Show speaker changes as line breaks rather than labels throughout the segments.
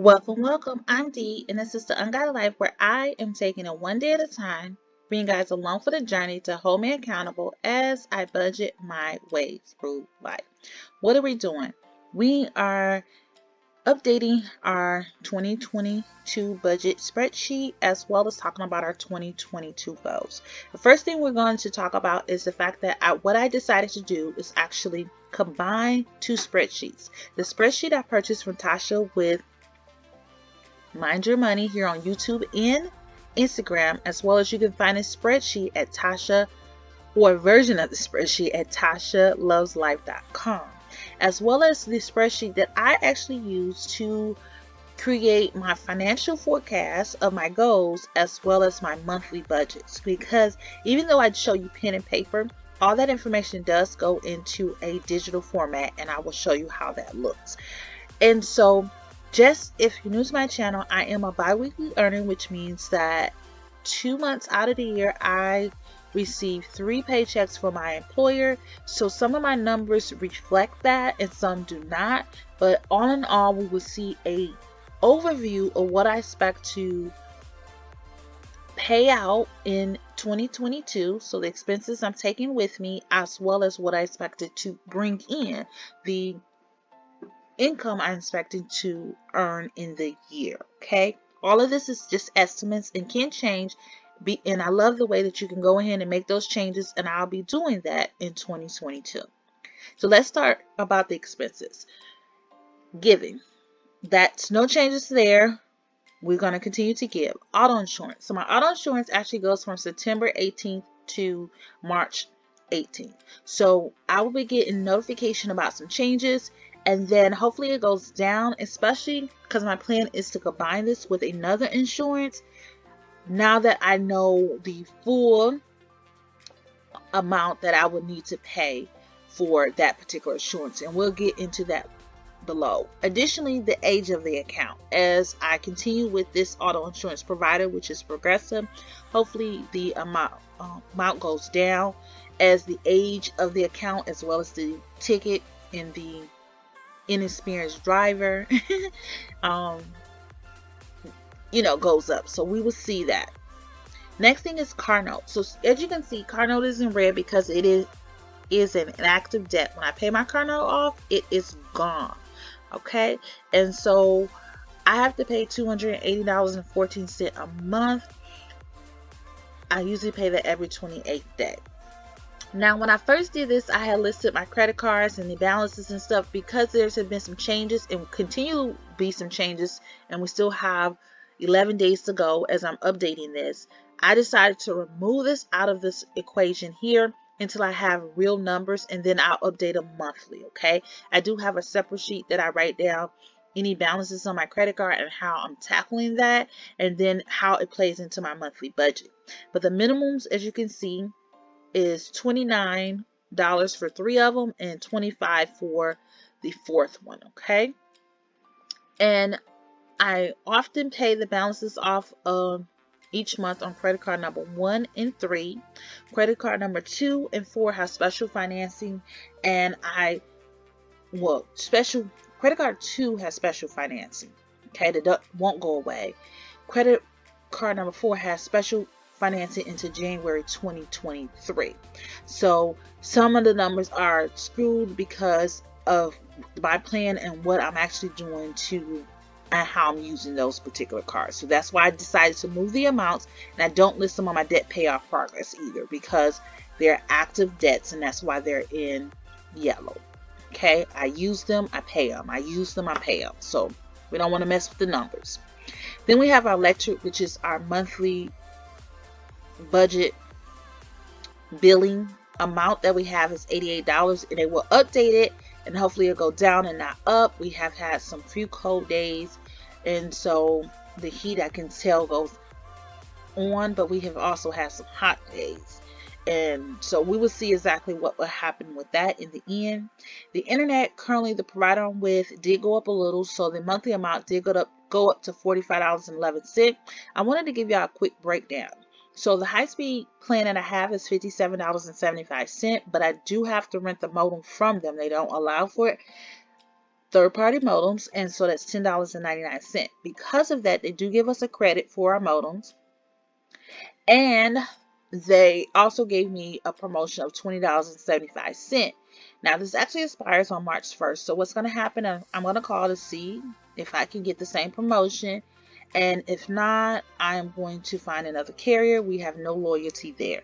Welcome, welcome. I'm Dee, and this is the Unguided Life where I am taking it one day at a time, bringing guys along for the journey to hold me accountable as I budget my way through life. What are we doing? We are updating our 2022 budget spreadsheet as well as talking about our 2022 goals. The first thing we're going to talk about is the fact that what I decided to do is actually combine two spreadsheets. The spreadsheet I purchased from Tasha with Mind Your Money here on YouTube and Instagram, as well as you can find a spreadsheet at Tasha, or a version of the spreadsheet at tashaloveslife.com, as well as the spreadsheet that I actually use to create my financial forecast of my goals as well as my monthly budgets. Because even though I show you pen and paper, all that information does go into a digital format, and I will show you how that looks. And so just if you're new to my channel, I am a bi-weekly earner, which means that 2 months out of the year, I receive 3 paychecks from my employer. So some of my numbers reflect that and some do not. But all in all, we will see a overview of what I expect to pay out in 2022. So the expenses I'm taking with me, as well as what I expected to bring in, the income I'm expecting to earn in the year. Okay, all of this is just estimates and can change. And I love the way that you can go ahead and make those changes, and I'll be doing that in 2022. So let's start about the expenses. Giving, that's no changes there. We're going to continue to give. Auto insurance. So my auto insurance actually goes from September 18th to March 18th. So I will be getting notification about some changes, and then hopefully it goes down, especially because my plan is to combine this with another insurance now that I know the full amount that I would need to pay for that particular insurance, and we'll get into that below. Additionally, the age of the account. As I continue with this auto insurance provider, which is Progressive, hopefully the amount goes down as the age of the account, as well as the ticket and the inexperienced driver goes up. So we will see that. Next thing is car note. So as you can see, car note is in red because it is an active debt. When I pay my car note off, it is gone. Okay, and so I have to pay $280.14 a month. I usually pay that every 28th day. Now, when I first did this, I had listed my credit cards and the balances and stuff. Because there's been some changes and continue to be some changes, and we still have 11 days to go as I'm updating this, I decided to remove this out of this equation here until I have real numbers, and then I'll update them monthly. Okay, I do have a separate sheet that I write down any balances on my credit card and how I'm tackling that, and then how it plays into my monthly budget. But the minimums, as you can see, is $29 for 3 of them and $25 for the 4th one. Okay, and I often pay the balances off each month on credit card number 1 and 3. Credit card number 2 and 4 have special financing, and credit card 2 has special financing. Okay, the won't go away. Credit card number 4 has special financing into January 2023. So some of the numbers are screwed because of my plan and what I'm actually doing and how I'm using those particular cards. So that's why I decided to move the amounts, and I don't list them on my debt payoff progress either, because they're active debts, and that's why they're in yellow. Okay, I use them, I pay them. I use them, I pay them. So we don't want to mess with the numbers. Then we have our electric, which is our monthly budget billing amount that we have is $88, and they will update it, and hopefully it'll go down and not up. We have had some few cold days, and so the heat, I can tell, goes on, but we have also had some hot days, and so we will see exactly what will happen with that in the end. The internet, currently the provider I'm with, did go up a little, so the monthly amount did go up to $45.11. I wanted to give y'all a quick breakdown. So the high-speed plan that I have is $57.75, but I do have to rent the modem from them. They don't allow for it. third-party modems, and so that's $10.99. Because of that, they do give us a credit for our modems, and they also gave me a promotion of $20.75. Now, this actually expires on March 1st, so what's going to happen, I'm going to call to see if I can get the same promotion, and if not, I am going to find another carrier. We have no loyalty there.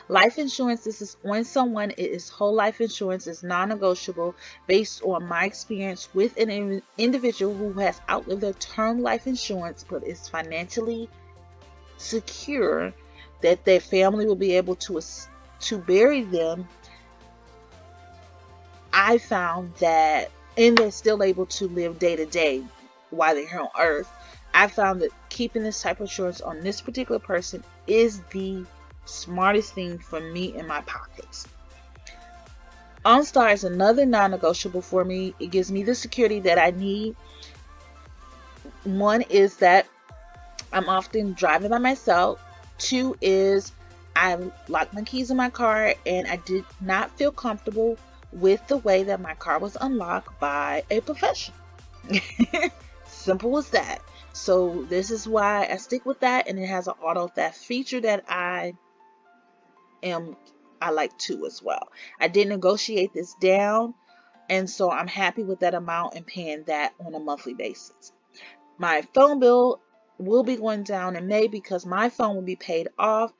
Life insurance, this is on someone. It is whole life insurance. Is non-negotiable based on my experience with an individual who has outlived their term life insurance but is financially secure that their family will be able to bury them. I found that, and they're still able to live day to day while they're here on earth. I found that keeping this type of insurance on this particular person is the smartest thing for me in my pockets. Onstar is another non-negotiable for me. It gives me the security that I need. One is that I'm often driving by myself. Two is I locked my keys in my car and I did not feel comfortable with the way that my car was unlocked by a professional. Simple as that. So this is why I stick with that, and it has an auto theft feature that I like too as well. I did negotiate this down, and so I'm happy with that amount and paying that on a monthly basis. My phone bill will be going down in May because my phone will be paid off.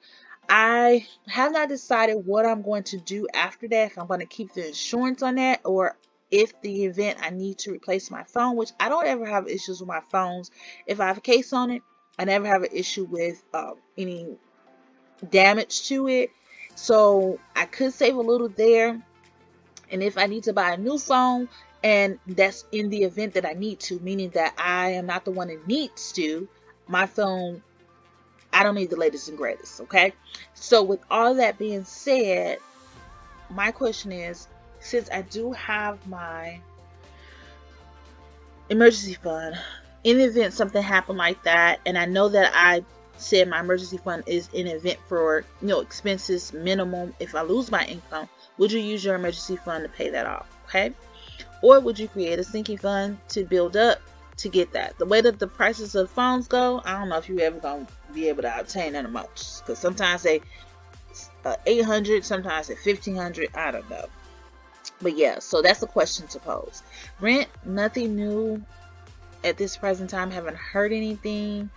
I have not decided what I'm going to do after that, if I'm going to keep the insurance on that, or if the event I need to replace my phone, which I don't ever have issues with my phones. If I have a case on it, I never have an issue with any damage to it. So I could save a little there. And if I need to buy a new phone, and that's in the event that I need to, meaning that I am not the one that needs to, my phone, I don't need the latest and greatest, okay? So with all that being said, my question is, since I do have my emergency fund, in the event something happened like that, and I know that I said my emergency fund is an event for, expenses minimum if I lose my income, would you use your emergency fund to pay that off, okay? Or would you create a sinking fund to build up to get that? The way that the prices of phones go, I don't know if you're ever going to be able to obtain that amount, because sometimes they $800, sometimes at $1,500, I don't know. But yeah, so that's the question to pose. Rent, nothing new at this present time. Haven't heard anything.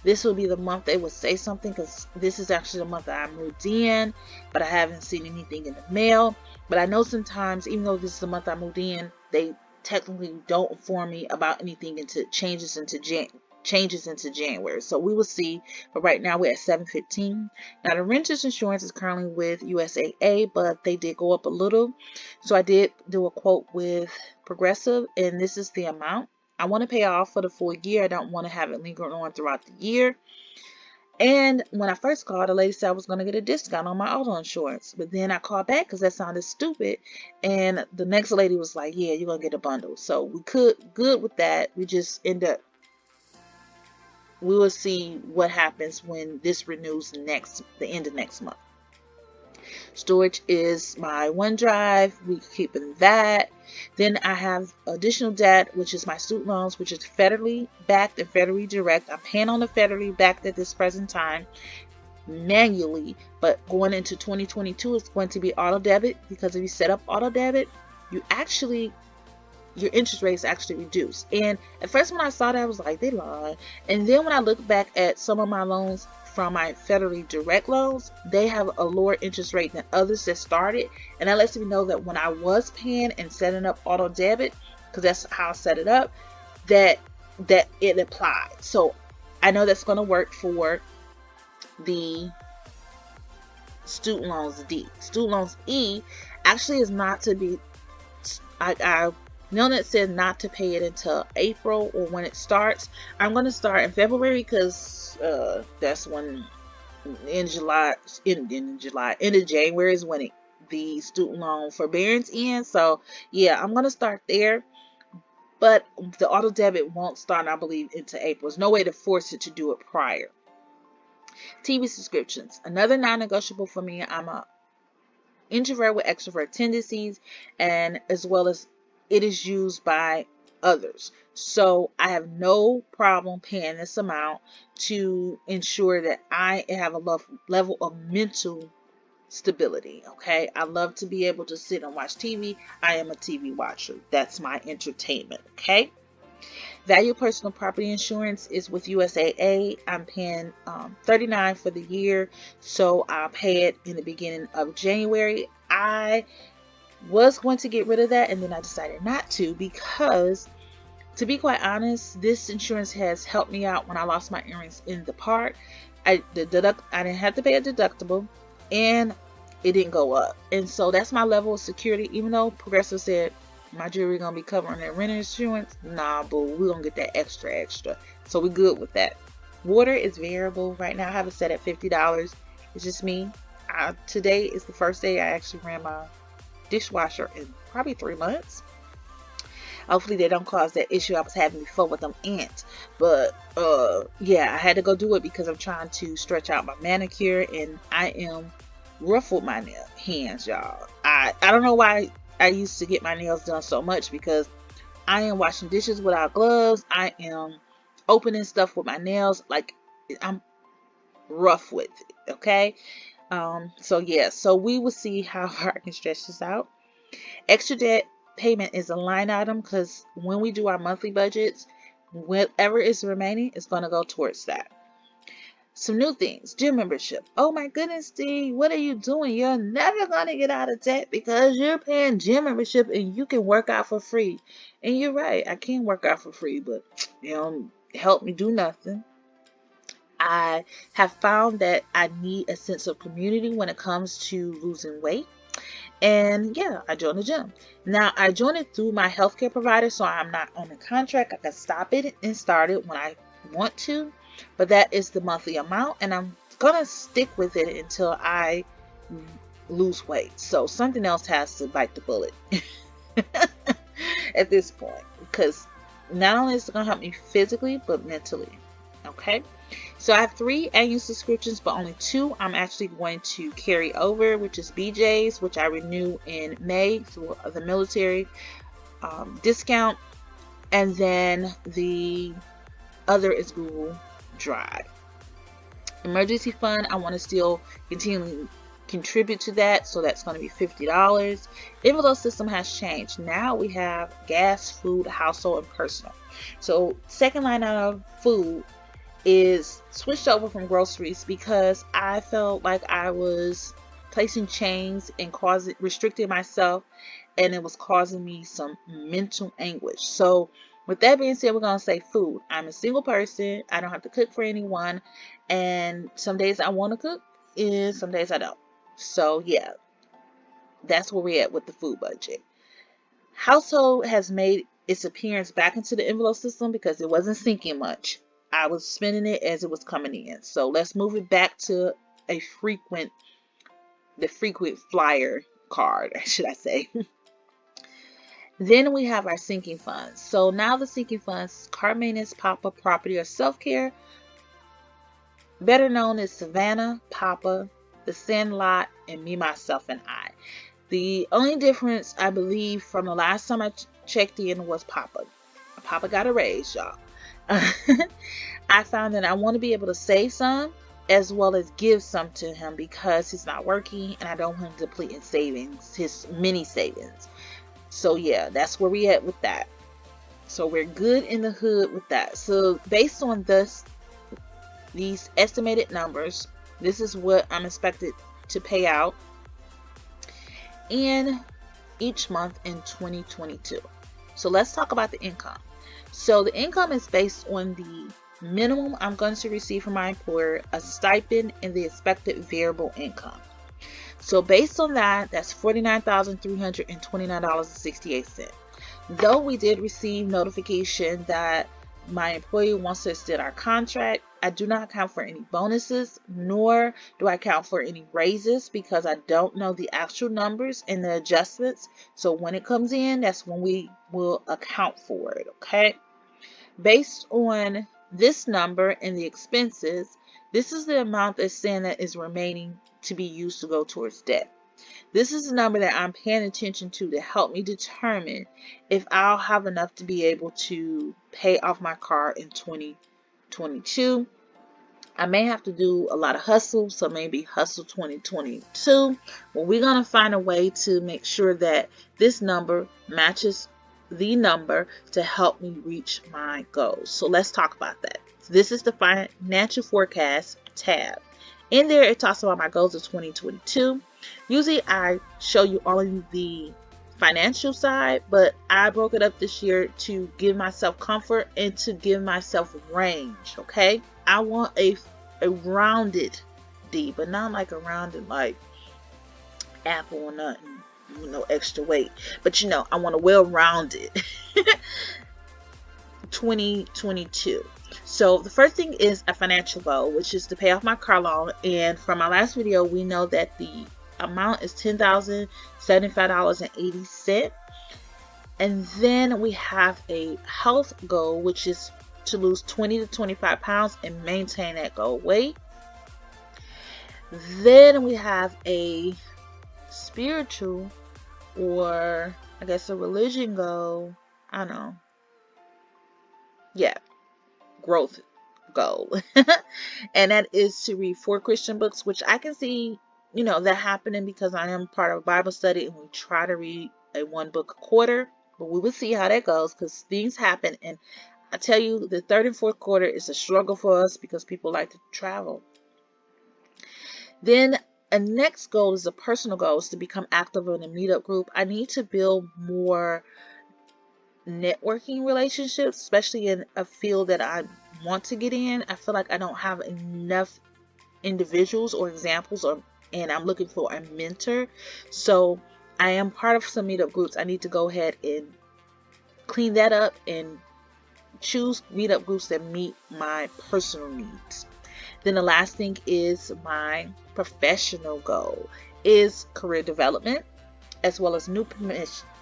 This will be the month they would say something, because this is actually the month that I moved in, but I haven't seen anything in the mail. But I know sometimes, even though this is the month I moved in, they technically don't inform me about anything into changes into January. So we will see. But right now we're at 7/15. Now the renter's insurance is currently with USAA, but they did go up a little. So I did do a quote with Progressive, and this is the amount. I want to pay off for the full year. I don't want to have it lingering on throughout the year. And when I first called, the lady said I was going to get a discount on my auto insurance. But then I called back because that sounded stupid. And the next lady was like, yeah, you're going to get a bundle. So we good with that. We just we will see what happens when this renews the end of next month. Storage is my OneDrive. We're keeping that. Then I have additional debt, which is my student loans, which is federally backed and federally direct. I'm paying on the federally backed at this present time manually, but going into 2022, it's going to be auto debit, because if you set up auto debit, your interest rate is actually reduced. And at first when I saw that, I was like, they lied. And then when I look back at some of my loans from my federally direct loans, they have a lower interest rate than others that started. And that lets me know that when I was paying and setting up auto debit, because that's how I set it up, that it applied. So I know that's going to work for the student loans D. Student loans E actually is not to be, I know that said not to pay it until April or when it starts. I'm going to start in February, because that's when end of January is when the student loan forbearance ends. So yeah, I'm going to start there. But the auto debit won't start, I believe, into April. There's no way to force it to do it prior. TV subscriptions, another non-negotiable for me. I'm a introvert with extrovert tendencies, and as well as it is used by others. So I have no problem paying this amount to ensure that I have a level of mental stability. Okay, I love to be able to sit and watch TV. I am a TV watcher. That's my entertainment. Okay. Value personal property insurance is with USAA. I'm paying $39 for the year, so I'll pay it in the beginning of January. I was going to get rid of that, and then I decided not to because, to be quite honest, this insurance has helped me out when I lost my earrings in the park. I didn't have to pay a deductible, and it didn't go up. And so that's my level of security. Even though Progressive said my jewelry gonna be covering their rent insurance, nah, boo, we're gonna get that extra. So we're good with that. Water is variable. Right now I have it set at $50. It's just me. Today is the first day I actually ran my dishwasher in probably 3 months. Hopefully they don't cause that issue I was having before with them ants. But yeah, I had to go do it because I'm trying to stretch out my manicure, and I am rough with my hands, y'all. I don't know why I used to get my nails done so much, because I am washing dishes without gloves. I am opening stuff with my nails. Like, I'm rough with it. Okay. So yeah, so we will see how hard I can stretch this out. Extra debt payment is a line item because when we do our monthly budgets, whatever is remaining is going to go towards that. Some new things: gym membership. Oh my goodness, Steve, what are you doing? You're never going to get out of debt because you're paying gym membership and you can work out for free. And you're right, I can work out for free, but you don't help me do nothing. I have found that I need a sense of community when it comes to losing weight. And yeah, I joined the gym. Now, I joined it through my healthcare provider, so I'm not on a contract. I can stop it and start it when I want to. But that is the monthly amount, and I'm going to stick with it until I lose weight. So something else has to bite the bullet at this point, because not only is it going to help me physically, but mentally. Okay. So I have 3 annual subscriptions, but only 2 I'm actually going to carry over, which is BJ's, which I renew in May through the military discount. And then the other is Google Drive. Emergency fund, I want to still continually contribute to that, so that's going to be $50. Envelope system has changed. Now we have gas, food, household, and personal. So second line out of food is switched over from groceries because I felt like I was placing chains and restricting myself, and it was causing me some mental anguish. So with that being said, we're going to say food. I'm a single person. I don't have to cook for anyone, and some days I want to cook and some days I don't. So yeah, that's where we're at with the food budget. Household has made its appearance back into the envelope system because it wasn't sinking much. I was spending it as it was coming in. So let's move it back to the frequent flyer card, should I say. Then we have our sinking funds. So now the sinking funds: car maintenance, pop-up, property, or self-care, better known as Savannah, Papa, The Sandlot, and Me, Myself, and I. The only difference, I believe, from the last time I checked in was Papa. Papa got a raise, y'all. I found that I want to be able to save some as well as give some to him because he's not working and I don't want him to deplete his savings, his mini savings. So yeah, that's where we at with that. So we're good in the hood with that. So based on these estimated numbers, this is what I'm expected to pay out in each month in 2022. So let's talk about the income. So the income is based on the minimum I'm going to receive from my employer, a stipend, and the expected variable income. So based on that, that's $49,329.68. Though we did receive notification that my employer wants to extend our contract, I do not account for any bonuses, nor do I account for any raises because I don't know the actual numbers and the adjustments. So when it comes in, that's when we will account for it, okay? Based on this number and the expenses, this is the amount that's saying that is remaining to be used to go towards debt. This is the number that I'm paying attention to help me determine if I'll have enough to be able to pay off my car in 2022. I may have to do a lot of hustle, so maybe hustle 2022. But we're going to find a way to make sure that this number matches the number to help me reach my goals. So let's talk about that. This is the financial forecast tab. In there, it talks about my goals of 2022. Usually I show you only the financial side, but I broke it up this year to give myself comfort and to give myself range, okay? I want a rounded D, but not like a rounded like apple or nothing, extra weight. But I want a well-rounded 2022. So the first thing is a financial goal, which is to pay off my car loan. And from my last video, we know that the amount is $10,075.80. And then we have a health goal, which is to lose 20 to 25 pounds and maintain that goal weight. Then we have a spiritual, or I guess a religion goal. I don't know. Yeah, growth goal. And that is to read 4 Christian books, which I can see, that happening because I am part of a Bible study and we try to read one book a quarter. But we will see how that goes because things happen. And I tell you, the third and fourth quarter is a struggle for us because people like to travel. Then a next goal is a personal goal, is to become active in a meetup group. I need to build more networking relationships, especially in a field that I want to get in. I feel like I don't have enough individuals or examples, and I'm looking for a mentor. So I am part of some meetup groups. I need to go ahead and clean that up and choose meetup groups that meet my personal needs. Then the last thing is my professional goal is career development as well as new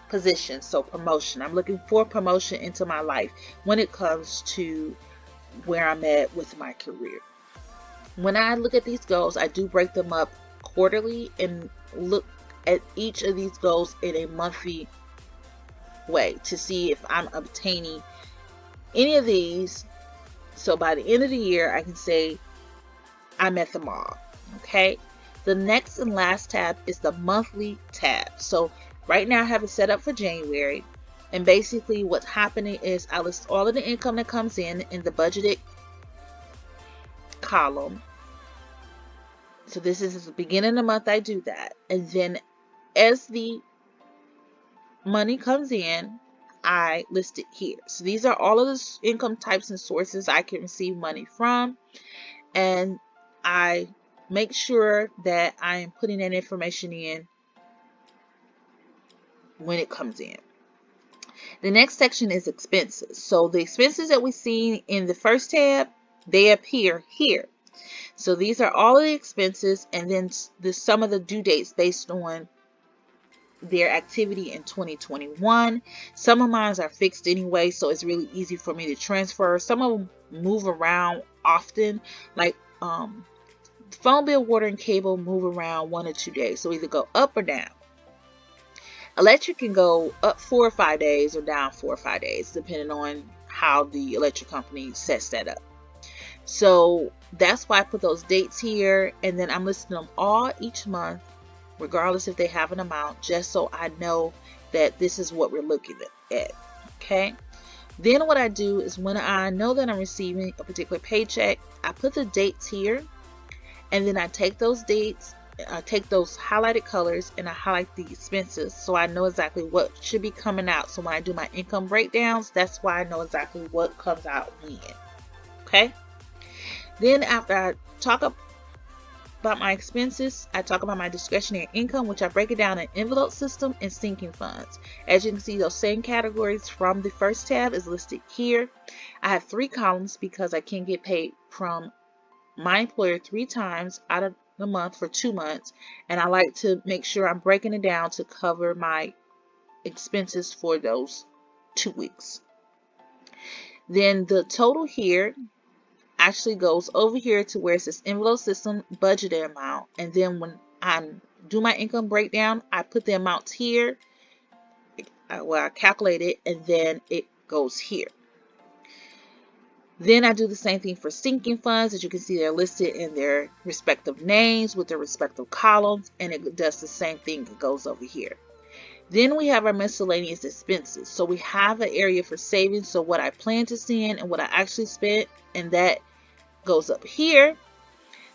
positions. So promotion. I'm looking for promotion into my life when it comes to where I'm at with my career. When I look at these goals, I do break them up quarterly and look at each of these goals in a monthly way to see if I'm obtaining any of these. So by the end of the year, I can say I met them all. Okay. The next and last tab is the monthly tab. So right now I have it set up for January. And basically what's happening is I list all of the income that comes in the budgeted column. So this is the beginning of the month I do that. And then as the money comes in, I list it here. So these are all of the income types and sources I can receive money from. And I make sure that I am putting that information in when it comes in. The next section is expenses. So the expenses that we see in the first tab, they appear here. So these are all of the expenses, and then some of the due dates based on their activity in 2021. Some of mine are fixed anyway, so it's really easy for me to transfer. Some of them move around often, like phone bill, water, and cable move around 1 or 2 days, so either go up or down. Electric can go up 4 or 5 days or down 4 or 5 days, depending on how the electric company sets that up. So that's why I put those dates here, and then I'm listing them all each month, regardless if they have an amount, just so I know that this is what we're looking at. Okay. Then what I do is when I know that I'm receiving a particular paycheck, I put the dates here, and then I take those dates, I take those highlighted colors, and I highlight the expenses so I know exactly what should be coming out. So when I do my income breakdowns, that's why I know exactly what comes out when. Okay. Then after I talk about my expenses, I talk about my discretionary income, which I break it down in envelope system and sinking funds. As you can see, those same categories from the first tab is listed here. I have 3 columns because I can get paid from my employer 3 times out of the month for 2 months, and I like to make sure I'm breaking it down to cover my expenses for those 2 weeks. Then the total here actually goes over here to where it says envelope system budgeted amount, and then when I'm do my income breakdown, I put the amounts here. I calculate it, and then it goes here. Then I do the same thing for sinking funds. As you can see, they're listed in their respective names with their respective columns, and it does the same thing. It goes over here. Then we have our miscellaneous expenses. So we have an area for savings, so what I plan to spend and what I actually spent, and that goes up here.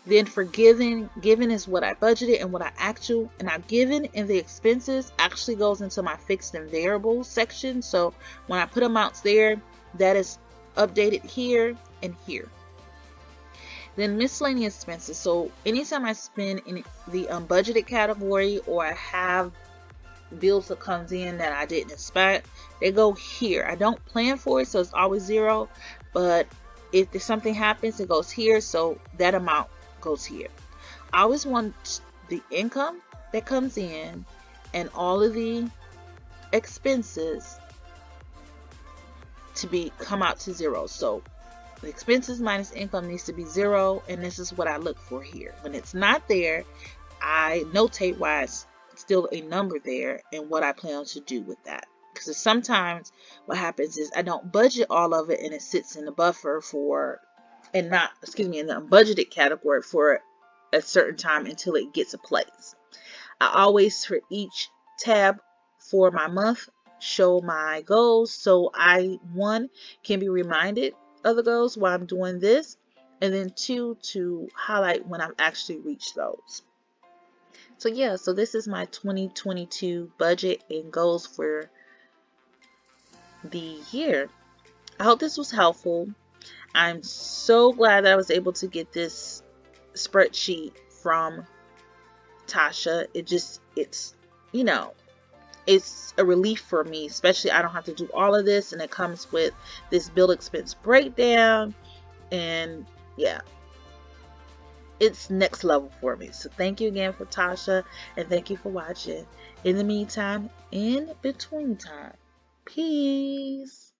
Then for giving is what I budgeted and what I actual, and now given in the expenses actually goes into my fixed and variable section. So when I put amounts there, that is updated here and here. Then miscellaneous expenses. So anytime I spend in the unbudgeted category, or I have bills that comes in that I didn't expect, they go here. I don't plan for it, so it's always zero, but if something happens, it goes here, so that amount goes here. I always want the income that comes in and all of the expenses to come out to zero. So the expenses minus income needs to be zero, and this is what I look for here. When it's not there, I notate why it's still a number there and what I plan to do with that. Because sometimes what happens is I don't budget all of it, and it sits in the buffer in the unbudgeted category for a certain time until it gets a place. I always, for each tab for my month, show my goals, so I, one, can be reminded of the goals while I'm doing this, and then two, to highlight when I've actually reached those. So yeah, so this is my 2022 budget and goals for the year. I hope this was helpful. I'm so glad that I was able to get this spreadsheet from Tasha. It's a relief for me, especially I don't have to do all of this, and it comes with this bill expense breakdown, and yeah, it's next level for me. So thank you again for Tasha, and thank you for watching. In the meantime, in between time, peace.